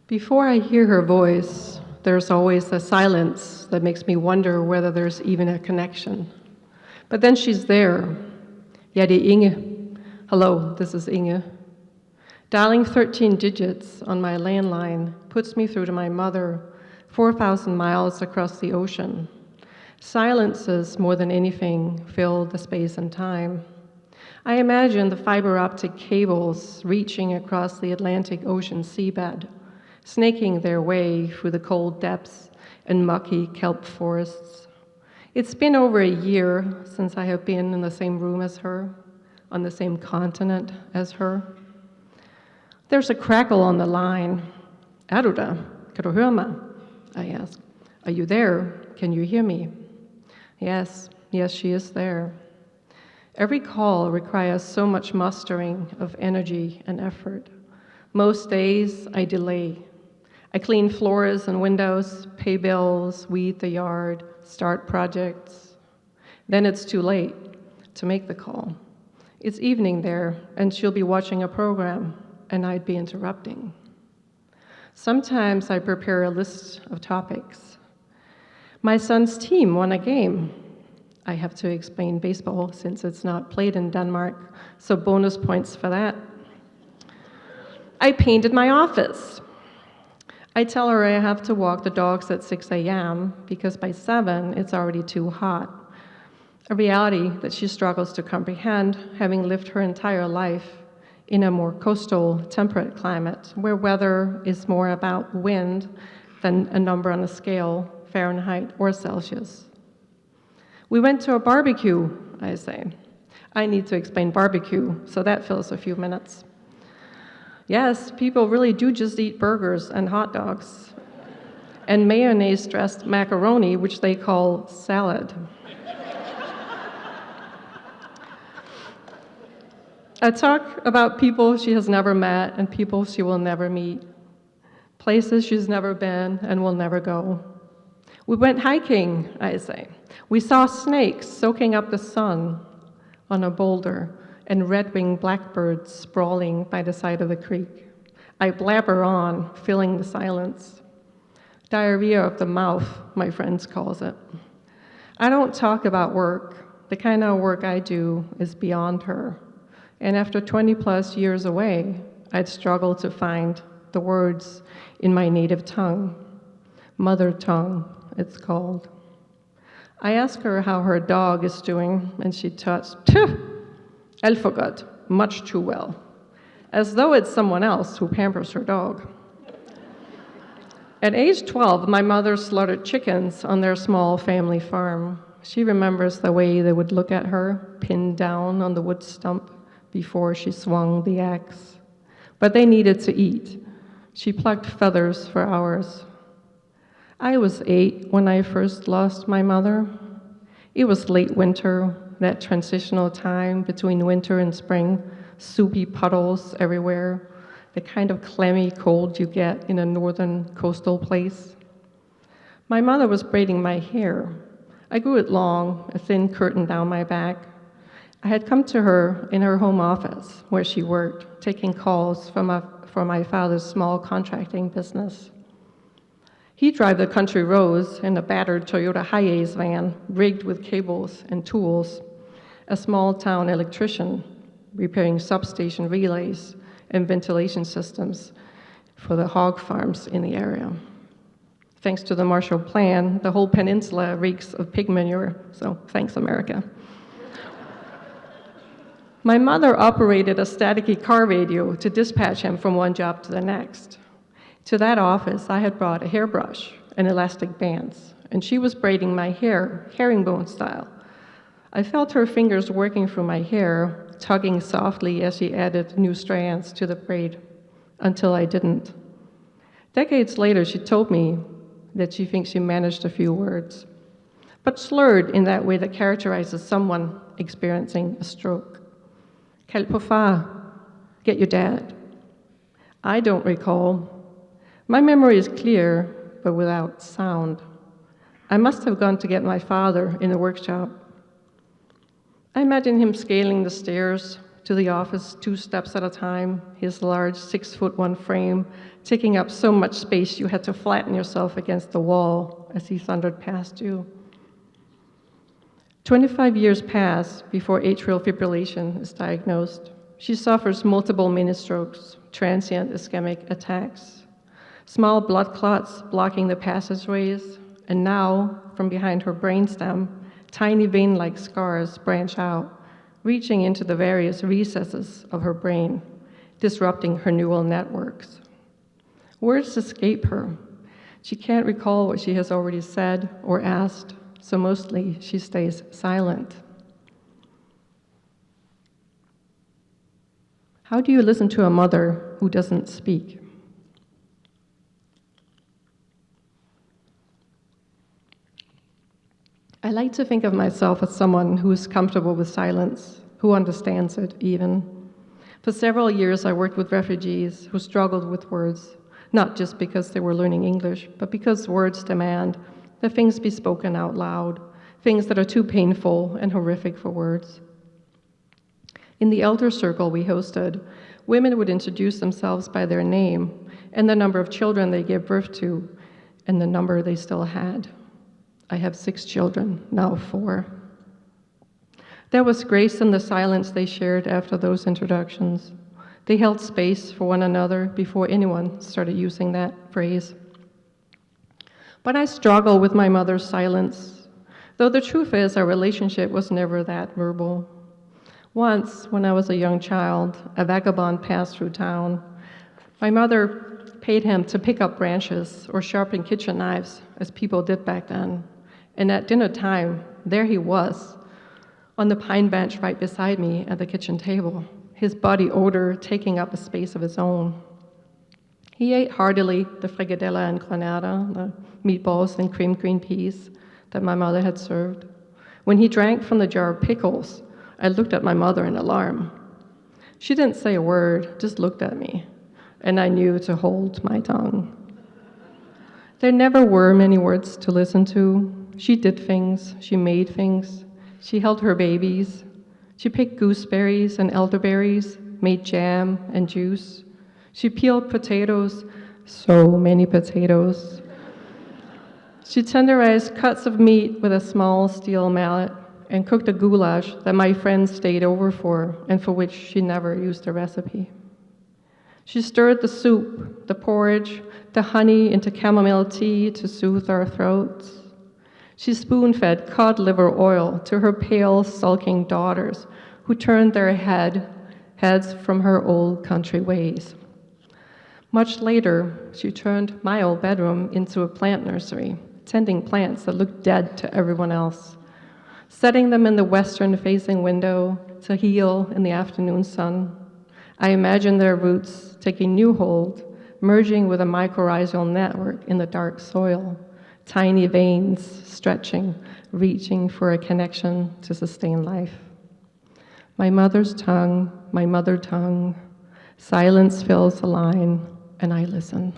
Before I hear her voice, there's always a silence that makes me wonder whether there's even a connection. But then she's there. Ja, det er Inge. Hello, this is Inge. Dialing 13 digits on my landline puts me through to my mother, 4,000 miles across the ocean. Silences, more than anything, fill the space and time. I imagine the fiber optic cables reaching across the Atlantic Ocean seabed, snaking their way through the cold depths and mucky kelp forests. It's been over a year since I have been in the same room as her, on the same continent as her. There's a crackle on the line. Er du der? Kan du høre mig? I ask. Are you there? Can you hear me? Yes, she is there. Every call requires so much mustering of energy and effort. Most days I delay. I clean floors and windows, pay bills, weed the yard, start projects. Then it's too late to make the call. It's evening there, and she'll be watching a program, and I'd be interrupting. Sometimes I prepare a list of topics. My son's team won a game. I have to explain baseball since it's not played in Denmark, so bonus points for that. I painted my office. I tell her I have to walk the dogs at 6 a.m. because by 7 it's already too hot. A reality that she struggles to comprehend, having lived her entire life in a more coastal, temperate climate where weather is more about wind than a number on a scale, Fahrenheit or Celsius. We went to a barbecue, I say. I need to explain barbecue, so that fills a few minutes. Yes, people really do just eat burgers and hot dogs and mayonnaise-dressed macaroni, which they call salad. I talk about people she has never met and people she will never meet, places she's never been and will never go. We went hiking, I say. We saw snakes soaking up the sun on a boulder and red-winged blackbirds sprawling by the side of the creek. I blabber on, filling the silence. Diarrhea of the mouth, my friends calls it. I don't talk about work. The kind of work I do is beyond her. And after 20 plus years away, I'd struggle to find the words in my native tongue. Mother tongue, it's called. I ask her how her dog is doing, and she tuts, alt for godt, much too well, as though it's someone else who pampers her dog. At age 12, my mother slaughtered chickens on their small family farm. She remembers the way they would look at her, pinned down on the wood stump before she swung the axe. But they needed to eat. She plucked feathers for hours. I was 8 when I first lost my mother. It was late winter, that transitional time between winter and spring, soupy puddles everywhere, the kind of clammy cold you get in a northern coastal place. My mother was braiding my hair. I grew it long, a thin curtain down my back. I had come to her in her home office, where she worked, taking calls for my father's small contracting business. He'd drive the country roads in a battered Toyota Hiace van, rigged with cables and tools, a small-town electrician repairing substation relays and ventilation systems for the hog farms in the area. Thanks to the Marshall Plan, the whole peninsula reeks of pig manure, so thanks, America. My mother operated a staticky car radio to dispatch him from one job to the next. To that office, I had brought a hairbrush and elastic bands, and she was braiding my hair, herringbone style. I felt her fingers working through my hair, tugging softly as she added new strands to the braid, until I didn't. Decades later, she told me that she thinks she managed a few words, but slurred in that way that characterizes someone experiencing a stroke. Kald på far, get your dad. I don't recall. My memory is clear, but without sound. I must have gone to get my father in the workshop. I imagine him scaling the stairs to the office 2 steps at a time, his large 6'1" frame taking up so much space you had to flatten yourself against the wall as he thundered past you. 25 years pass before atrial fibrillation is diagnosed. She suffers multiple mini-strokes, transient ischemic attacks, small blood clots blocking the passageways, and now, from behind her brainstem, tiny vein-like scars branch out, reaching into the various recesses of her brain, disrupting her neural networks. Words escape her. She can't recall what she has already said or asked, so mostly she stays silent. How do you listen to a mother who doesn't speak? I like to think of myself as someone who is comfortable with silence, who understands it even. For several years, I worked with refugees who struggled with words, not just because they were learning English, but because words demand that things be spoken out loud, things that are too painful and horrific for words. In the elder circle we hosted, women would introduce themselves by their name and the number of children they gave birth to and the number they still had. I have 6 children, now 4. There was grace in the silence they shared after those introductions. They held space for one another before anyone started using that phrase. But I struggle with my mother's silence, though the truth is our relationship was never that verbal. Once, when I was a young child, a vagabond passed through town. My mother paid him to pick up branches or sharpen kitchen knives, as people did back then. And at dinner time, there he was, on the pine bench right beside me at the kitchen table, his body odor taking up a space of his own. He ate heartily the fricadella and granada, the meatballs and creamed green peas that my mother had served. When he drank from the jar of pickles, I looked at my mother in alarm. She didn't say a word, just looked at me, and I knew to hold my tongue. There never were many words to listen to. She did things, she made things, she held her babies, she picked gooseberries and elderberries, made jam and juice. She peeled potatoes, so many potatoes. She tenderized cuts of meat with a small steel mallet and cooked a goulash that my friends stayed over for and for which she never used a recipe. She stirred the soup, the porridge, the honey into chamomile tea to soothe our throats. She spoon-fed cod liver oil to her pale, sulking daughters who turned their heads from her old country ways. Much later, she turned my old bedroom into a plant nursery, tending plants that looked dead to everyone else, setting them in the western-facing window to heal in the afternoon sun. I imagine their roots taking new hold, merging with a mycorrhizal network in the dark soil, tiny veins stretching, reaching for a connection to sustain life. My mother's tongue, my mother tongue, silence fills the line, and I listen.